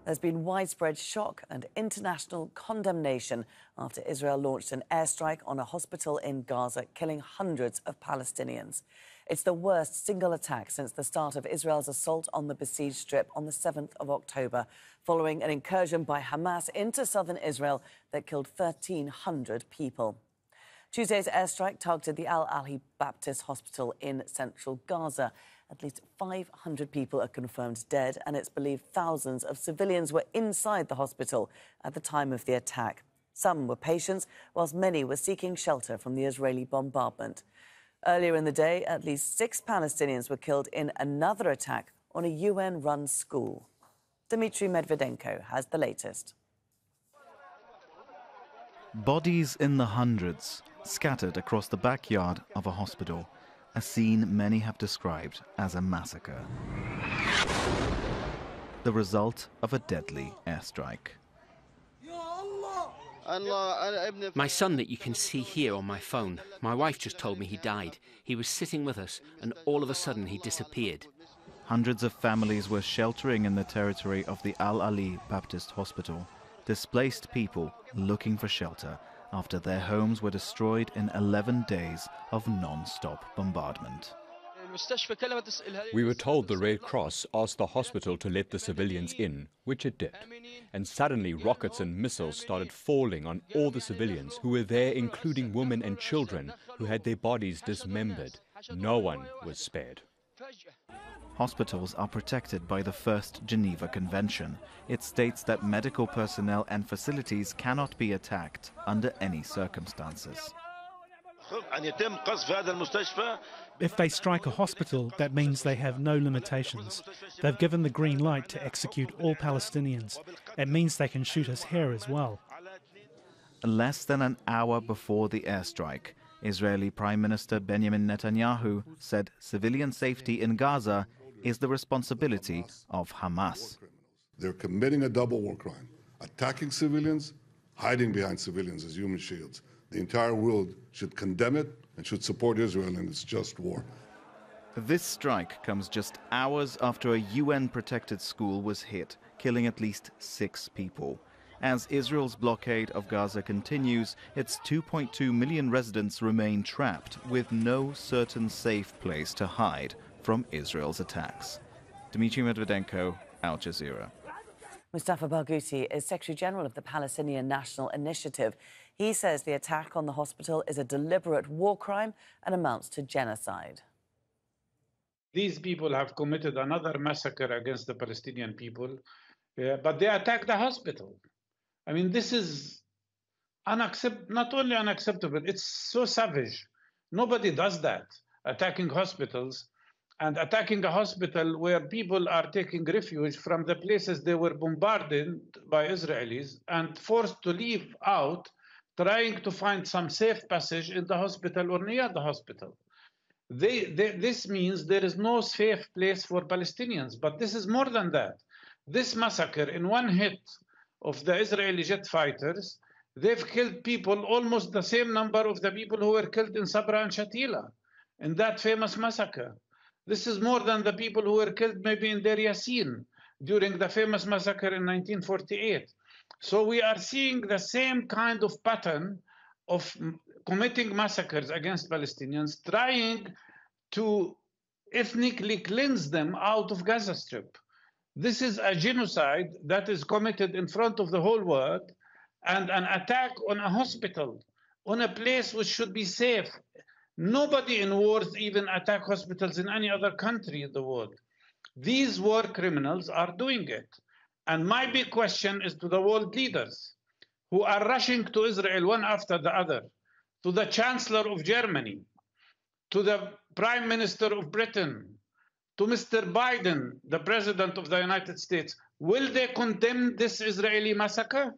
There's been widespread shock and international condemnation after Israel launched an airstrike on a hospital in Gaza, killing hundreds of Palestinians. It's the worst single attack since the start of Israel's assault on the besieged Strip on the 7th of October, following an incursion by Hamas into southern Israel that killed 1,300 people. Tuesday's airstrike targeted the Ahli Baptist Hospital in central Gaza. At least 500 people are confirmed dead, and it's believed thousands of civilians were inside the hospital at the time of the attack. Some were patients, whilst many were seeking shelter from the Israeli bombardment. Earlier in the day, at least 6 Palestinians were killed in another attack on a UN-run school. Dmitry Medvedenko has the latest. Bodies in the hundreds, scattered across the backyard of a hospital, a scene many have described as a massacre. The result of a deadly airstrike. My son that you can see here on my phone, my wife just told me he died. He was sitting with us and all of a sudden he disappeared. Hundreds of families were sheltering in the territory of the Ahli Baptist Hospital, displaced people looking for shelter after their homes were destroyed in 11 days of non-stop bombardment. We were told the Red Cross asked the hospital to let the civilians in, which it did. And suddenly rockets and missiles started falling on all the civilians who were there, including women and children who had their bodies dismembered. No one was spared. Hospitals are protected by the First Geneva Convention. It states that medical personnel and facilities cannot be attacked under any circumstances. If they strike a hospital, that means they have no limitations. They've given the green light to execute all Palestinians. It means they can shoot us here as well. Less than an hour before the airstrike, Israeli Prime Minister Benjamin Netanyahu said civilian safety in Gaza is the responsibility of Hamas. They're committing a double war crime, attacking civilians, hiding behind civilians as human shields. The entire world should condemn it and should support Israel in its just war. This strike comes just hours after a UN-protected school was hit, killing at least 6 people. As Israel's blockade of Gaza continues, its 2.2 million residents remain trapped with no certain safe place to hide from Israel's attacks. Dmitry Medvedenko, Al Jazeera. Mustafa Barghouti is Secretary General of the Palestinian National Initiative. He says the attack on the hospital is a deliberate war crime and amounts to genocide. These people have committed another massacre against the Palestinian people, but they attacked the hospital. I mean, this is not only unacceptable, it's so savage. Nobody does that, attacking hospitals. And attacking a hospital where people are taking refuge from the places they were bombarded by Israelis and forced to leave out, trying to find some safe passage in the hospital or near the hospital. This means there is no safe place for Palestinians. But this is more than that. This massacre, in one hit of the Israeli jet fighters, they've killed people, almost the same number of the people who were killed in Sabra and Shatila in that famous massacre. This is more than the people who were killed maybe in Deir Yassin during the famous massacre in 1948. So we are seeing the same kind of pattern of committing massacres against Palestinians, trying to ethnically cleanse them out of Gaza Strip. This is a genocide that is committed in front of the whole world, and an attack on a hospital, on a place which should be safe. Nobody in wars even attack hospitals in any other country in the world. These war criminals are doing it. And my big question is to the world leaders who are rushing to Israel one after the other, to the Chancellor of Germany, to the Prime Minister of Britain, to Mr. Biden, the President of the United States. Will they condemn this Israeli massacre?